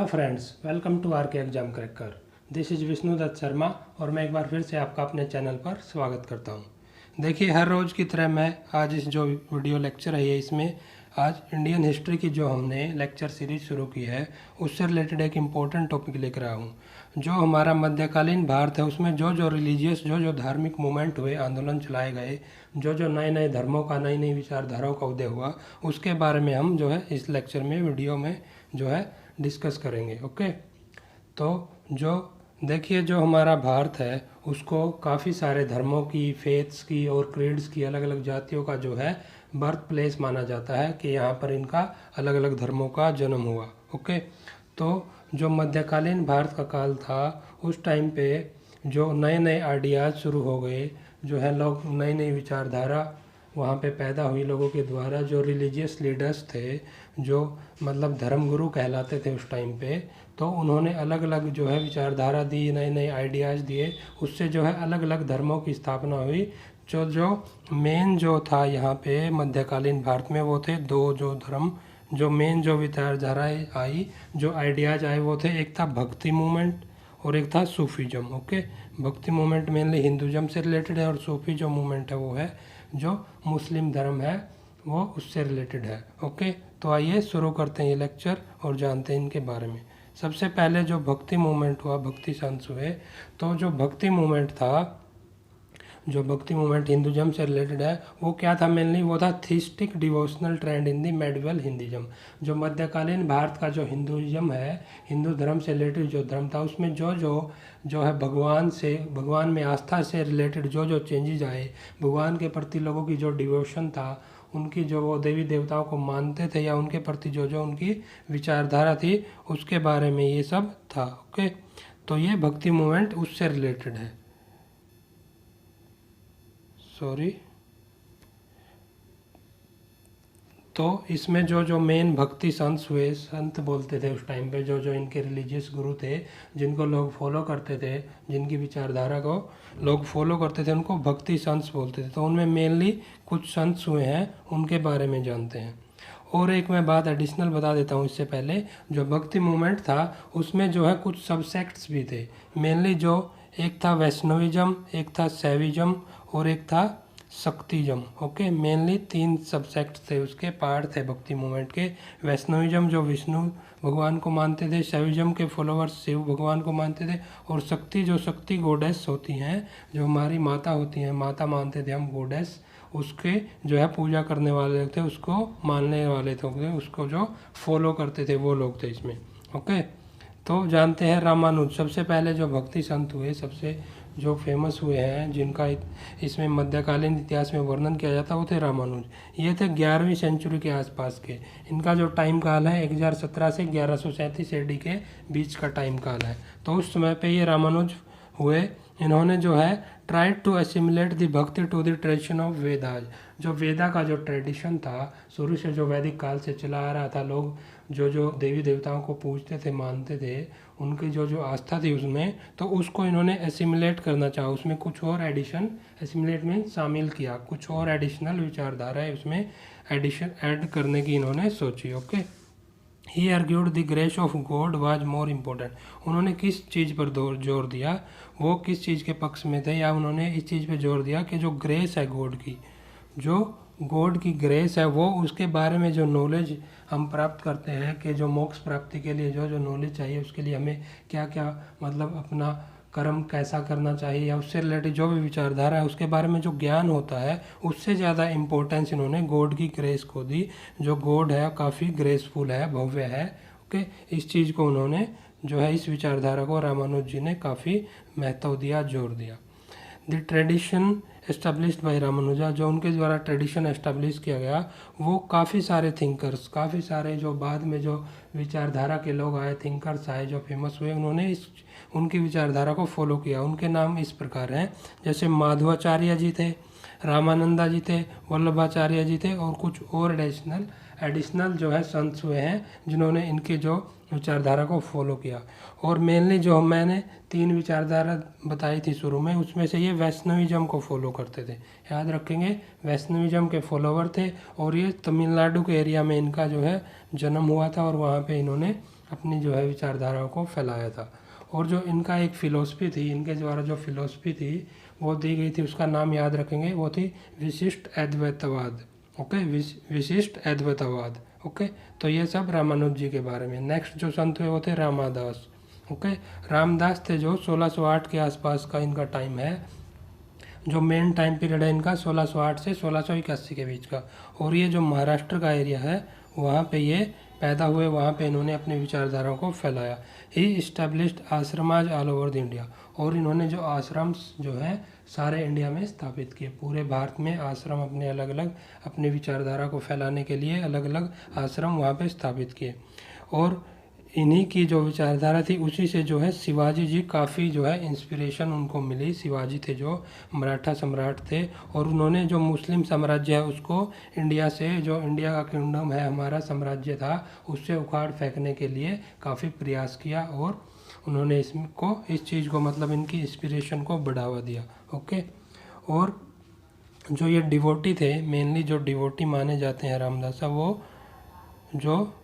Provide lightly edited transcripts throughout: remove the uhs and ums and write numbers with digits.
Friends, welcome to R K exam cracker. This is Vishnu Dutt Sharma और मैं एक बार फिर से आपका अपने चैनल पर स्वागत करता हूं। देखिए, हर रोज़ की तरह मैं आज इस जो वीडियो लेक्चर है इसमें आज इंडियन हिस्ट्री की जो हमने लेक्चर सीरीज शुरू की है उससे रिलेटेड एक इम्पोर्टेंट टॉपिक लेकर आया हूँ। जो हमारा मध्यकालीन भारत है उसमें जो जो रिलीजियस जो धार्मिक मूवमेंट हुए, आंदोलन चलाए गए, जो नए नए धर्मों का, नई नई विचारधाराओं का उदय हुआ, उसके बारे में हम जो है इस लेक्चर में, वीडियो में जो है डिस्कस करेंगे। ओके, तो जो देखिए, जो हमारा भारत है उसको काफ़ी सारे धर्मों की, फेथ्स की और क्रीड्स की, अलग अलग जातियों का जो है बर्थ प्लेस माना जाता है कि यहाँ पर इनका अलग अलग धर्मों का जन्म हुआ। ओके, तो जो मध्यकालीन भारत का काल था उस टाइम पे जो नए नए आइडियाज़ शुरू हो गए, जो है लोग नई नई विचारधारा वहाँ पे पैदा हुई लोगों के द्वारा। जो रिलीजियस लीडर्स थे, जो मतलब धर्मगुरु कहलाते थे उस टाइम पे, तो उन्होंने अलग अलग जो है विचारधारा दी, नए नए आइडियाज़ दिए, उससे जो है अलग अलग धर्मों की स्थापना हुई। जो मेन जो था यहाँ पे मध्यकालीन भारत में वो थे दो जो धर्म, जो मेन जो विचारधाराएँ आई, जो आइडियाज़ आए वो थे, एक था भक्ति मूवमेंट और एक था सूफीज़म। ओके, भक्ति मूवमेंट मेनली हिंदुज़म से रिलेटेड है और सूफी जो मूवमेंट है वो है जो मुस्लिम धर्म है, वो उससे रिलेटेड है। ओके, तो आइए शुरू करते हैं ये लेक्चर और जानते हैं इनके बारे में। सबसे पहले जो भक्ति मूवमेंट हुआ, भक्ति संत हुए, तो जो भक्ति मूवमेंट था, जो भक्ति मूवमेंट हिंदुज़म से रिलेटेड है, वो क्या था मेनली? वो था थीस्टिक डिवोशनल ट्रेंड इन दी मेडिवल हिंदुज़म। जो मध्यकालीन भारत का जो हिंदुज़म है, हिंदू धर्म से रिलेटेड जो धर्म था, उसमें जो है भगवान में आस्था से रिलेटेड जो चेंजेज आए, भगवान के प्रति लोगों की जो डिवोशन था, उनकी जो वो देवी देवताओं को मानते थे या उनके प्रति जो उनकी विचारधारा थी, उसके बारे में ये सब था। ओके, तो ये भक्ति मूवमेंट उससे रिलेटेड है। तो इसमें जो मेन भक्ति संत हुए, संत बोलते थे उस टाइम पे, जो इनके रिलीजियस गुरु थे, जिनको लोग फॉलो करते थे, जिनकी विचारधारा को लोग फॉलो करते थे, उनको भक्ति संत बोलते थे। तो उनमें मेनली कुछ संत हुए हैं, उनके बारे में जानते हैं। और एक मैं बात एडिशनल बता देता हूँ इससे पहले, जो भक्ति मूवमेंट था उसमें जो है कुछ सबसेक्ट्स भी थे। मेनली जो एक था वैष्णविज्म, एक था शैविज्म और एक था शक्तिज्म। ओके, मेनली 3 सब्सेक्ट थे, उसके पार्ट थे भक्ति मूवमेंट के। वैष्णविज्म जो विष्णु भगवान को मानते थे, शैविज्म के फॉलोअर्स शिव भगवान को मानते थे, और शक्ति गॉडेस होती हैं, जो हमारी माता होती हैं, माता मानते थे हम गॉडेस, उसके जो है पूजा करने वाले थे, उसको मानने वाले थे, उसको जो फॉलो करते थे वो लोग थे इसमें। ओके, तो जानते हैं रामानुज। सबसे पहले जो भक्ति संत हुए, सबसे जो फेमस हुए हैं, जिनका इसमें मध्यकालीन इतिहास में वर्णन किया जाता है, वो थे रामानुज। ये थे 11वीं सेंचुरी के आसपास के। इनका जो टाइम काल है 1017 से 1137 AD के बीच का टाइम काल है। तो उस समय पे ये रामानुज हुए। इन्होंने जो है tried to assimilate the bhakti to the tradition of Vedas. जो वेदा का जो ट्रेडिशन था, शुरू से जो वैदिक काल से चला आ रहा था, लोग जो देवी देवताओं को पूजते थे, मानते थे, उनकी जो आस्था थी उसमें, तो उसको इन्होंने एसिमुलेट करना चाहा, उसमें कुछ और एडिशन, एसिमुलेट में शामिल किया, कुछ और एडिशनल विचारधारा है उसमें एडिशन ऐड करने की इन्होंने सोची। Okay, he argued the grace of God was more important. उन्होंने किस चीज़ पर जोर दिया, वो किस चीज़ के पक्ष में थे, या उन्होंने इस चीज़ पर जोर दिया कि जो ग्रेस है गॉड की, जो गॉड की ग्रेस है, वो उसके बारे में जो नॉलेज हम प्राप्त करते हैं, कि जो मोक्ष प्राप्ति के लिए जो नॉलेज चाहिए, उसके लिए हमें क्या क्या मतलब अपना कर्म कैसा करना चाहिए, या उससे रिलेटेड जो भी विचारधारा है उसके बारे में जो ज्ञान होता है, उससे ज़्यादा इम्पोर्टेंस इन्होंने गॉड की ग्रेस को दी। जो गॉड है काफ़ी ग्रेसफुल है, भव्य है। ओके, इस चीज़ को उन्होंने जो है, इस विचारधारा को रामानुज जी ने काफ़ी महत्व दिया, जोर दिया। The tradition established by Ramanuja, जो उनके द्वारा ट्रेडिशन एस्टेब्लिश किया गया, वो काफ़ी सारे थिंकर्स, काफ़ी सारे जो बाद में जो विचारधारा के लोग आए, थिंकर्स आए, जो फेमस हुए, उन्होंने उनकी विचारधारा को फॉलो किया। उनके नाम इस प्रकार हैं, जैसे माधवाचार्य जी थे, रामानंदा जी थे, वल्लभाचार्य जी थे, और कुछ और एडिशनल जो है संत हुए हैं, जिन्होंने इनके जो विचारधारा को फॉलो किया। और मेनली जो मैंने 3 विचारधारा बताई थी शुरू में, उसमें से ये वैष्णविज्म को फॉलो करते थे, याद रखेंगे, वैष्णविज्म के फॉलोवर थे। और ये तमिलनाडु के एरिया में इनका जो है जन्म हुआ था, और वहाँ पे इन्होंने अपनी जो है विचारधाराओं को फैलाया था। और जो इनका एक फ़िलोसफी थी, इनके द्वारा जो फ़िलोसफी थी वो दी गई थी, उसका नाम याद रखेंगे, वो थी विशिष्ट अद्वैतवाद। ओके, विशिष्ट अद्वैतवाद। ओके, तो ये सब रामानुज जी के बारे में। नेक्स्ट जो संत हुए वो थे रामदास। ओके, रामदास थे जो 1608 के आसपास का इनका टाइम है। जो मेन टाइम पीरियड है इनका 1608 से 1681 के बीच का। और ये जो महाराष्ट्र का एरिया है वहाँ पे ये पैदा हुए, वहाँ पे इन्होंने अपनी विचारधाराओं को फैलाया। He established ashrams all over the India. और इन्होंने जो आश्रम जो है सारे इंडिया में स्थापित किए, पूरे भारत में आश्रम अपने अलग अलग अपनी विचारधारा को फैलाने के लिए अलग अलग आश्रम वहाँ पे स्थापित किए। और इन्हीं की जो विचारधारा थी उसी से जो है शिवाजी जी काफ़ी जो है इंस्पिरेशन उनको मिली। शिवाजी थे जो मराठा सम्राट थे, और उन्होंने जो मुस्लिम साम्राज्य है उसको इंडिया से, जो इंडिया का किंगडम है हमारा साम्राज्य था, उससे उखाड़ फेंकने के लिए काफ़ी प्रयास किया। और उन्होंने इसको इस चीज़ को मतलब इनकी इंस्पिरेशन को बढ़ावा दिया। ओके, और जो ये डिवोटी थे, मेनली जो डिवोटी माने जाते हैं रामदास, वो जो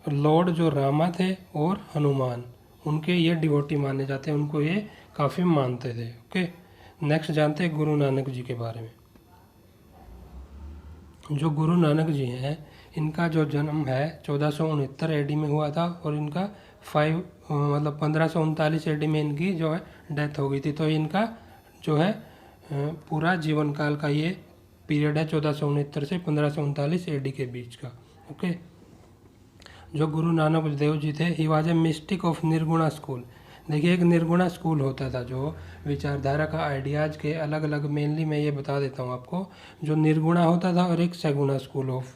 लॉर्ड जो रामा थे और हनुमान, उनके ये डिवोटी माने जाते हैं, उनको ये काफ़ी मानते थे। ओके, नेक्स्ट जानते हैं गुरु नानक जी के बारे में। जो गुरु नानक जी हैं इनका जो जन्म है 1469 एडी में हुआ था, और इनका 1539 एडी में इनकी जो है डेथ हो गई थी। तो इनका जो है पूरा जीवन काल का ये पीरियड है 1469 से 1539 एडी के बीच का। ओके, जो गुरु नानक देव जी थे, he was a mystic of Nirguna school. देखिए, एक निर्गुणा स्कूल होता था जो विचारधारा का आइडियाज़ के अलग अलग, मेनली मैं ये बता देता हूँ आपको, जो निर्गुणा होता था और एक सगुणा स्कूल ऑफ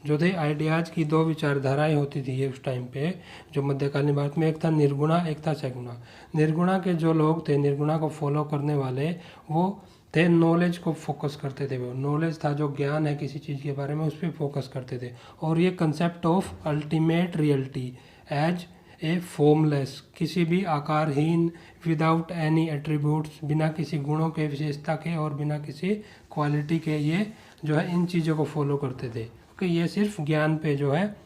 जो थे आइडियाज़ की दो विचारधाराएं होती थी ये उस टाइम पे जो मध्यकालीन भारत में, एक था निर्गुणा, एक था सगुणा। निर्गुणा के जो लोग थे, निर्गुणा को फॉलो करने वाले, वो थे नॉलेज को फोकस करते थे। वो नॉलेज था, जो ज्ञान है किसी चीज़ के बारे में, उस पर फोकस करते थे। और ये concept of ultimate reality as a formless, किसी भी आकारहीन, विदाउट एनी एट्रीब्यूट्स, बिना किसी गुणों के, विशेषता के, और बिना किसी क्वालिटी के, ये जो है इन चीज़ों को फॉलो करते थे कि ये सिर्फ ज्ञान पे जो है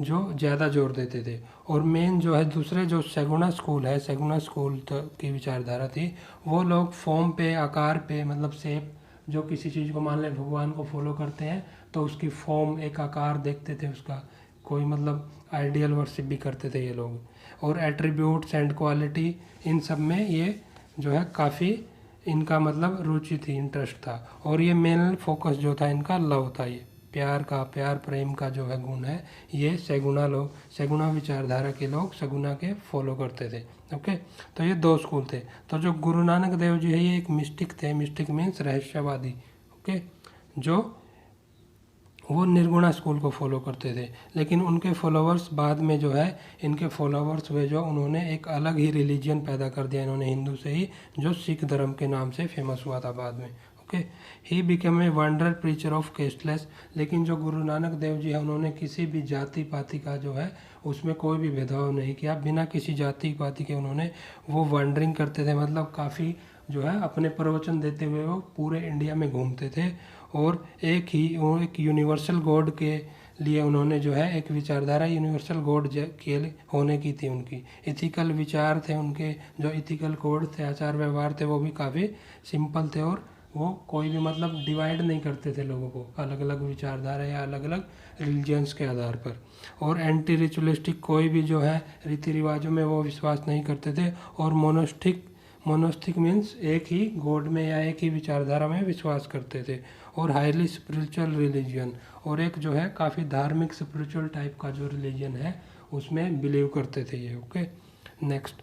जो ज़्यादा जोर देते थे। और मेन जो है दूसरे जो सगुणा स्कूल है, सगुणा स्कूल की विचारधारा थी, वो लोग फॉर्म पे, आकार पे, मतलब शेप, जो किसी चीज़ को मान लें भगवान को फॉलो करते हैं तो उसकी फॉर्म, एक आकार देखते थे उसका, कोई मतलब आइडियल वर्शिप भी करते थे ये लोग। और एट्रीब्यूट्स एंड क्वालिटी, इन सब में ये जो है काफ़ी इनका मतलब रुचि थी, इंटरेस्ट था। और ये मेन फोकस जो था इनका लव था, ये प्यार का, प्यार प्रेम का जो है गुण है, ये सगुणा लोग, सगुणा विचारधारा के लोग सगुणा के फॉलो करते थे। ओके, तो ये दो स्कूल थे। तो जो गुरु नानक देव जी है ये एक मिस्टिक थे, मिस्टिक मीन्स रहस्यवादी। ओके, जो वो निर्गुणा स्कूल को फॉलो करते थे। लेकिन उनके फॉलोअर्स बाद में जो है, इनके फॉलोअर्स हुए जो, उन्होंने एक अलग ही रिलीजन पैदा कर दिया इन्होंने हिंदू से ही, जो सिख धर्म के नाम से फेमस हुआ था बाद में। Okay, he become a wonder preacher of casteless. लेकिन जो गुरु नानक देव जी है उन्होंने किसी भी जाति पाति का जो है उसमें कोई भी भेदभाव नहीं किया, बिना किसी जाति पाति के उन्होंने वो वंडरिंग करते थे, मतलब काफ़ी जो है अपने प्रवचन देते हुए वो पूरे इंडिया में घूमते थे। और एक यूनिवर्सल गॉड के लिए उन्होंने जो है एक विचारधारा यूनिवर्सल गॉड के होने की थी उनकी। इथिकल विचार थे उनके, जो इथिकल कोड थे, आचार व्यवहार थे, वो भी काफ़ी सिंपल थे। और वो कोई भी मतलब डिवाइड नहीं करते थे लोगों को अलग अलग विचारधारा या अलग अलग रिलीजियंस के आधार पर। और एंटी रिचुअलिस्टिक, कोई भी जो है रीति रिवाजों में वो विश्वास नहीं करते थे। और मोनोस्टिक मीन्स एक ही गॉड में या एक ही विचारधारा में विश्वास करते थे। और हाईली स्पिरिचुअल रिलीजन, और एक जो है काफ़ी धार्मिक स्पिरिचुअल टाइप का जो रिलीजन है उसमें बिलीव करते थे ये। ओके, नेक्स्ट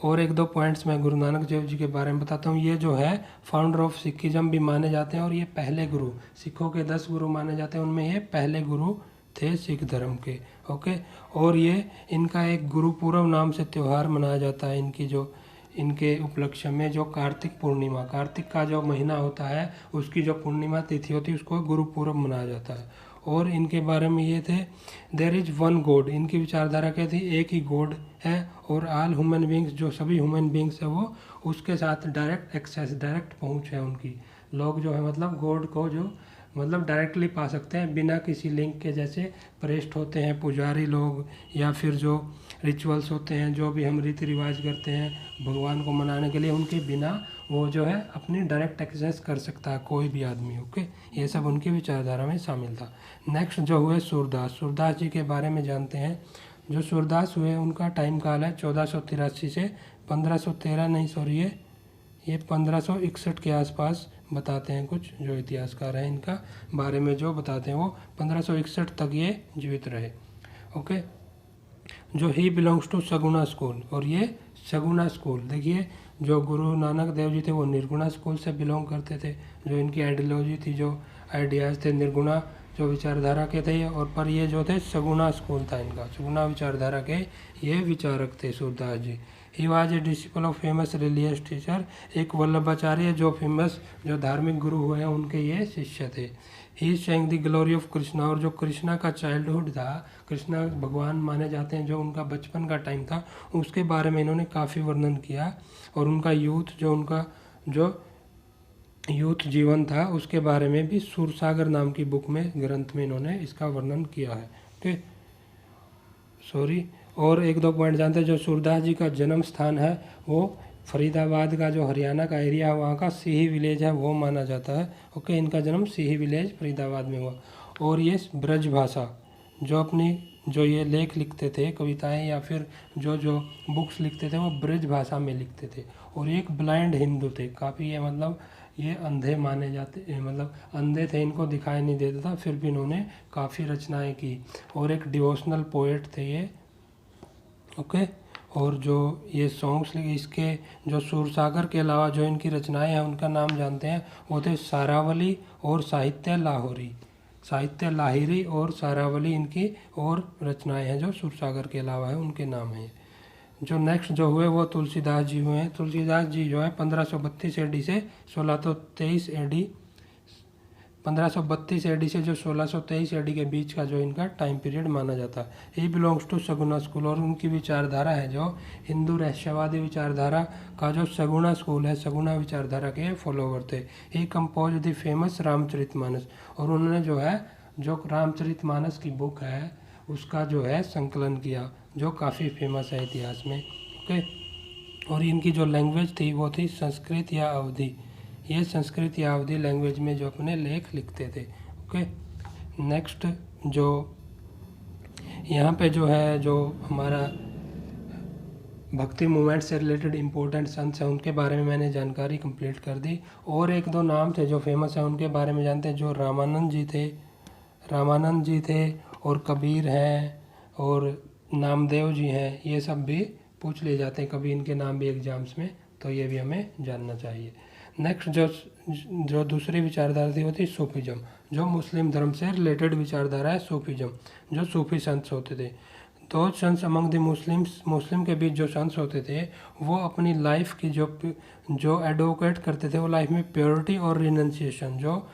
और एक दो पॉइंट्स मैं गुरु नानक देव जी के बारे में बताता हूँ। ये जो है फाउंडर ऑफ सिखिज्म भी माने जाते हैं, और ये पहले गुरु, सिखों के 10 गुरु माने जाते हैं, उनमें ये पहले गुरु थे सिख धर्म के। ओके, और ये इनका एक गुरु पूर्व नाम से त्यौहार मनाया जाता है इनकी जो, इनके उपलक्ष्य में, जो कार्तिक पूर्णिमा, कार्तिक का जो महीना होता है उसकी जो पूर्णिमा तिथि होती है उसको गुरु पूर्व मनाया जाता है। और इनके बारे में ये थे, देयर इज़ वन गॉड, इनकी विचारधारा क्या थी, एक ही गॉड है, और ऑल ह्यूमन बींग्स, जो सभी ह्यूमन बींग्स है वो उसके साथ डायरेक्ट एक्सेस, डायरेक्ट पहुंच है उनकी। लोग जो है मतलब गॉड को जो मतलब डायरेक्टली पा सकते हैं बिना किसी लिंक के। जैसे प्रेस्ट होते हैं पुजारी लोग, या फिर जो रिचुअल्स होते हैं, जो भी हम रीति रिवाज करते हैं भगवान को मनाने के लिए, उनके बिना वो जो है अपनी डायरेक्ट एक्सेस कर सकता है कोई भी आदमी। ओके, ये सब उनकी विचारधारा में शामिल था। नेक्स्ट जो हुए सूरदास। सूरदास जी के बारे में जानते हैं। जो सूरदास हुए उनका टाइम काल है 1483 से 1513, नहीं सॉरी, ये 1561 के आसपास बताते हैं। कुछ जो इतिहासकार हैं इनका बारे में जो बताते हैं वो 1561 तक ये जीवित रहे। ओके, जो he belongs to Saguna school, और ये सगुना स्कूल, देखिए जो गुरु नानक देव जी थे वो निर्गुणा स्कूल से बिलोंग करते थे। जो इनकी आइडियोलॉजी थी, जो आइडियाज़ थे, निर्गुणा जो विचारधारा के थे, और पर ये जो थे सगुना स्कूल था इनका, सगुना विचारधारा के ये विचारक थे Surdas ji. He was a disciple of famous religious teacher, एक वल्लभाचार्य जो फेमस जो धार्मिक गुरु हुए हैं उनके ये शिष्य थे। He saying the glory of Krishna, और जो कृष्णा का चाइल्डहुड था, कृष्णा भगवान माने जाते हैं, जो उनका बचपन का टाइम था उसके बारे में इन्होंने काफ़ी वर्णन किया। और उनका यूथ जीवन था उसके बारे में भी सूरसागर नाम की बुक में, ग्रंथ में इन्होंने इसका वर्णन किया है। ओके, सॉरी, और एक दो पॉइंट जानते हैं। जो सूरदास जी का जन्म स्थान है वो फरीदाबाद का, जो हरियाणा का एरिया है वहाँ का सीही विलेज है वो माना जाता है। ओके, इनका जन्म सीही विलेज फरीदाबाद में हुआ। और ये ब्रज भाषा, जो ये लेख लिखते थे, कविताएं या फिर जो बुक्स लिखते थे वो ब्रज भाषा में लिखते थे। और एक ब्लाइंड हिंदू थे काफ़ी, ये मतलब ये अंधे माने जाते, मतलब अंधे थे, इनको दिखाई नहीं देता था, फिर भी इन्होंने काफ़ी रचनाएं की। और एक डिवोशनल पोएट थे ये। ओके, और जो ये सॉन्ग्स इसके जो सूरसागर के अलावा जो इनकी रचनाएं हैं उनका नाम जानते हैं, वो थे सारावली और साहित्य लाहिरी और सारावली इनकी और रचनाएं हैं जो सूरसागर के अलावा है, उनके नाम हैं। जो नेक्स्ट जो हुए वो तुलसीदास जी हुए हैं। तुलसीदास जी जो है 1532 एडी से 1623 एडी, 1532 एडी से जो 1623 एडी के बीच का जो इनका टाइम पीरियड माना जाता है। He belongs to Saguna school, और उनकी विचारधारा है जो हिंदू रहस्यवादी विचारधारा का जो सगुना स्कूल है, सगुना विचारधारा के फॉलोवर थे। ही कंपोज द फेमस रामचरितमानस, और उन्होंने जो है जो रामचरितमानस की बुक है उसका जो है संकलन किया, जो काफ़ी फेमस है इतिहास में। ओके, और इनकी जो लैंग्वेज थी वो थी संस्कृत या अवधी, ये संस्कृत या अवधी लैंग्वेज में जो अपने लेख लिखते थे। ओके, नेक्स्ट जो यहाँ पे जो है जो हमारा भक्ति मूवमेंट से रिलेटेड इम्पोर्टेंट संत हैं उनके बारे में मैंने जानकारी कंप्लीट कर दी। और एक दो नाम थे जो फेमस हैं उनके बारे में जानते हैं। जो रामानंद जी थे और कबीर हैं और नामदेव जी हैं, ये सब भी पूछ लिए जाते हैं कभी इनके नाम भी एग्जाम्स में, तो ये भी हमें जानना चाहिए। नेक्स्ट जो दूसरी विचारधारा थी वो थी सूफीज़म, जो मुस्लिम धर्म से रिलेटेड विचारधारा है सूफीज़म, जो सूफी संत होते थे। तो संत अमंग द मुस्लिम के बीच जो संत होते थे वो अपनी लाइफ की जो एडवोकेट करते थे वो लाइफ में प्योरिटी और रिनंसिएशन, जो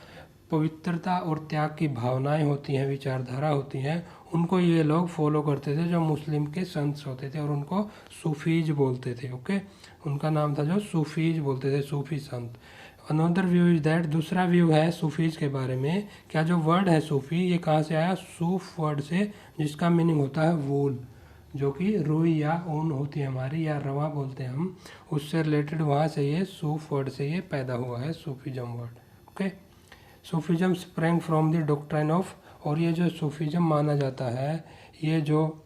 पवित्रता और त्याग की भावनाएं होती हैं, विचारधारा होती हैं, उनको ये लोग फॉलो करते थे जो मुस्लिम के संत होते थे, और उनको सूफीज बोलते थे। ओके, उनका नाम था जो सूफीज बोलते थे, सूफी संत। अनदर व्यू इज दैट, दूसरा व्यू है सूफीज के बारे में, क्या जो वर्ड है सूफी ये कहाँ से आया? सूफ वर्ड से, जिसका मीनिंग होता है वूल, जो कि रुई या ऊन होती है हमारी, या रवा बोलते हैं हम, उससे रिलेटेड वहाँ से ये सूफ वर्ड से ये पैदा हुआ है Sufism word. Okay, Sufism sprang from the doctrine of, और ये जो सूफीज़म माना जाता है ये जो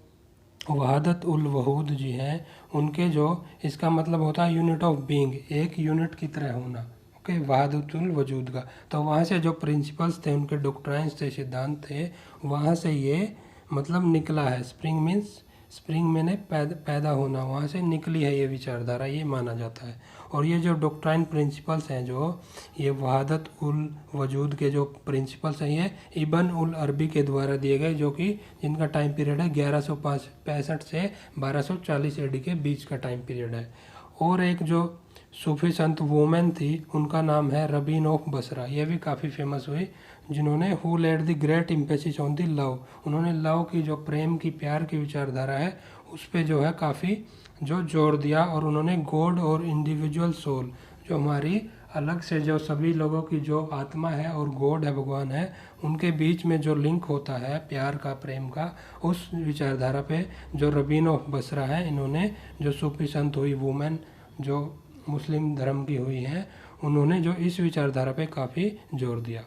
वहादत उल वहूद जी हैं उनके जो, इसका मतलब होता है यूनिट ऑफ बीइंग, एक यूनिट की तरह होना। ओके, वहादत उल वजूद का, तो वहाँ से जो प्रिंसिपल्स थे, उनके डॉक्ट्राइन्स थे, सिद्धांत थे, वहाँ से ये मतलब निकला है। स्प्रिंग मीन्स स्प्रिंग मैंने पैदा होना, वहाँ से निकली है ये विचारधारा, ये माना जाता है। और ये जो डॉक्ट्राइन प्रिंसिपल्स हैं, जो ये वहादत उल वजूद के जो प्रिंसिपल्स हैं, ये इब्न उल अरबी के द्वारा दिए गए, जो कि जिनका टाइम पीरियड है 1165 से 1240 एडी के बीच का टाइम पीरियड है। और एक जो सूफी संत वुमेन थी उनका नाम है रबीन ऑफ बसरा, ये भी काफ़ी फेमस हुई, जिन्होंने who led the great emphasis on the love, उन्होंने लव की जो प्रेम की, प्यार की विचारधारा है उस पर जो है काफ़ी जो जोर दिया, और उन्होंने गॉड और इंडिविजुअल सोल, जो हमारी अलग से जो सभी लोगों की जो आत्मा है और गॉड है, भगवान है, उनके बीच में जो लिंक होता है प्यार का, प्रेम का, उस विचारधारा पे जो रबीन ऑफ बसरा है, इन्होंने जो सूफी संत हुई वुमेन जो मुस्लिम धर्म की हुई हैं, उन्होंने जो इस विचारधारा पे काफ़ी जोर दिया।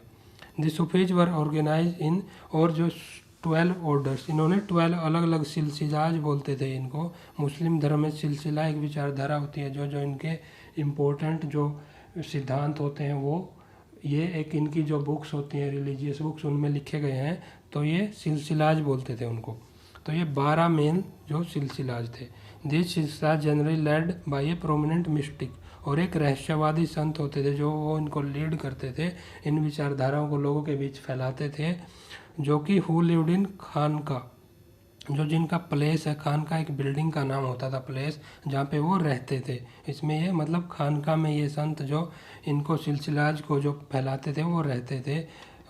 द सूफीज वर ऑर्गेनाइज इन, और जो 12 ऑर्डर्स, इन्होंने 12 अलग अलग सिलसिलाज बोलते थे इनको। मुस्लिम धर्म में सिलसिला एक विचारधारा होती है, जो जो इनके इम्पोर्टेंट जो सिद्धांत होते हैं वो ये एक इनकी जो बुक्स होती हैं रिलीजियस बुक्स, उनमें लिखे गए हैं, तो ये सिलसिलाज बोलते थे उनको। तो ये 12 मेन जो सिलसिलाज थे। This सिलसिलाज generally led by A prominent mistake, और एक रहस्यवादी संत होते थे जो वो इनको लीड करते थे, इन विचारधाराओं को लोगों के बीच फैलाते थे, जो कि हु लिव्ड इन खानका, जो जिनका प्लेस है, खानका एक बिल्डिंग का नाम होता था, प्लेस जहाँ पे वो रहते थे। इसमें ये मतलब खानका में ये संत जो इनको सिलसिलाज को जो फैलाते थे वो रहते थे,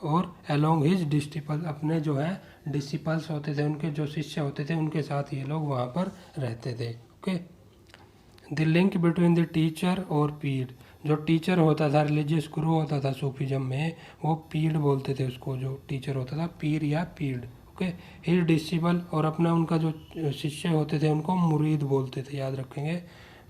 और अलोंग हिज डिसिपल, अपने जो है डिसिपल्स होते थे, उनके जो शिष्य होते थे, उनके साथ ये लोग वहाँ पर रहते थे। Okay, the link between the teacher और पीर, जो टीचर होता था, रिलीजियस गुरु होता था सूफीज्म में, वो पीर बोलते थे उसको, जो टीचर होता था पीर या पीर। ओके, हिज डिसिपल, और अपना उनका जो शिष्य होते थे उनको मुरीद बोलते थे, याद रखेंगे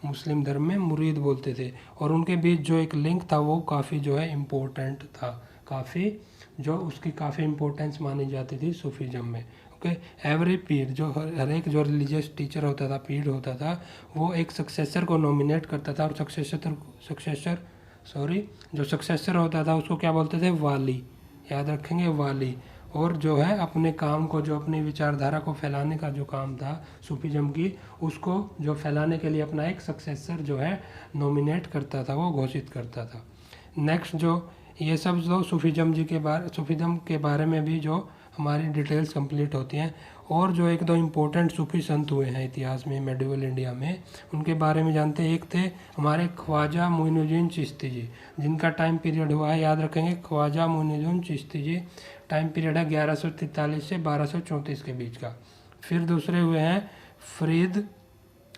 मुस्लिम धर्म में मुरीद बोलते थे। और उनके बीच जो एक लिंक था वो काफ़ी जो है इम्पोर्टेंट था, काफ़ी जो उसकी काफ़ी इम्पोर्टेंस मानी जाती थी सूफीज्म में। ओके, एवरी पीर, जो हर एक जो रिलीजियस टीचर होता था, पीर होता था, वो एक सक्सेसर को नॉमिनेट करता था, और जो सक्सेसर होता था उसको क्या बोलते थे, वाली, याद रखेंगे वाली। और जो है अपने काम को, जो अपनी विचारधारा को फैलाने का जो काम था सूफीज्म की, उसको जो फैलाने के लिए अपना एक सक्सेसर जो है नॉमिनेट करता था, वो घोषित करता था। नेक्स्ट जो ये सब जो सूफीज्म के बारे में भी जो हमारी डिटेल्स कंप्लीट होती हैं। और जो एक दो इम्पोर्टेंट सूफी संत हुए हैं इतिहास में, मेडिवल इंडिया में, उनके बारे में जानते हैं। एक थे हमारे ख्वाजा मोइनुद्दीन चिश्ती जी, जिनका टाइम पीरियड हुआ है, याद रखेंगे, ख्वाजा मोइनुद्दीन चिश्ती जी, टाइम पीरियड है 1143 से 1234 के बीच का। फिर दूसरे हुए हैं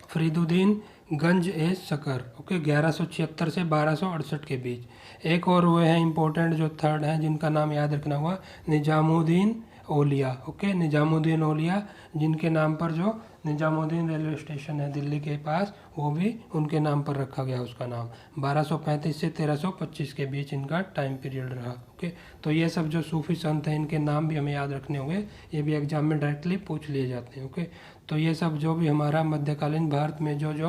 फरीदुद्दीन गंज ए शकर, ओके, 1176 से 1268 के बीच। एक और हुए हैं इम्पोर्टेंट जो थर्ड हैं, जिनका नाम याद रखना हुआ, निजामुद्दीन औलिया, ओके, निजामुद्दीन औलिया, जिनके नाम पर जो निजामुद्दीन रेलवे स्टेशन है दिल्ली के पास, वो भी उनके नाम पर रखा गया उसका नाम। 1235 से 1325 के बीच इनका टाइम पीरियड रहा। ओके, तो ये सब जो सूफी संत हैं, इनके नाम भी हमें याद रखने होंगे, ये भी एग्जाम में डायरेक्टली पूछ लिए जाते हैं। ओके, तो ये सब जो भी हमारा मध्यकालीन भारत में जो जो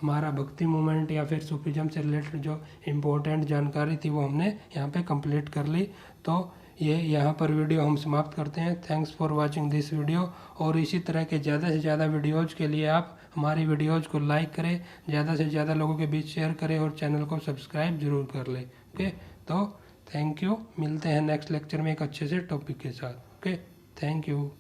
हमारा भक्ति मूवमेंट या फिर सूफीज्म से रिलेटेड जो इम्पोर्टेंट जानकारी थी, वो हमने यहाँ पे कंप्लीट कर ली। तो ये यहाँ पर वीडियो हम समाप्त करते हैं। Thanks for watching this video, और इसी तरह के ज़्यादा से ज़्यादा वीडियोज़ के लिए आप हमारी वीडियोज़ को लाइक करें, ज़्यादा से ज़्यादा लोगों के बीच शेयर करें, और चैनल को सब्सक्राइब जरूर कर लें। ओके, तो थैंक यू, मिलते हैं नेक्स्ट लेक्चर में एक अच्छे से टॉपिक के साथ। Okay, thank you.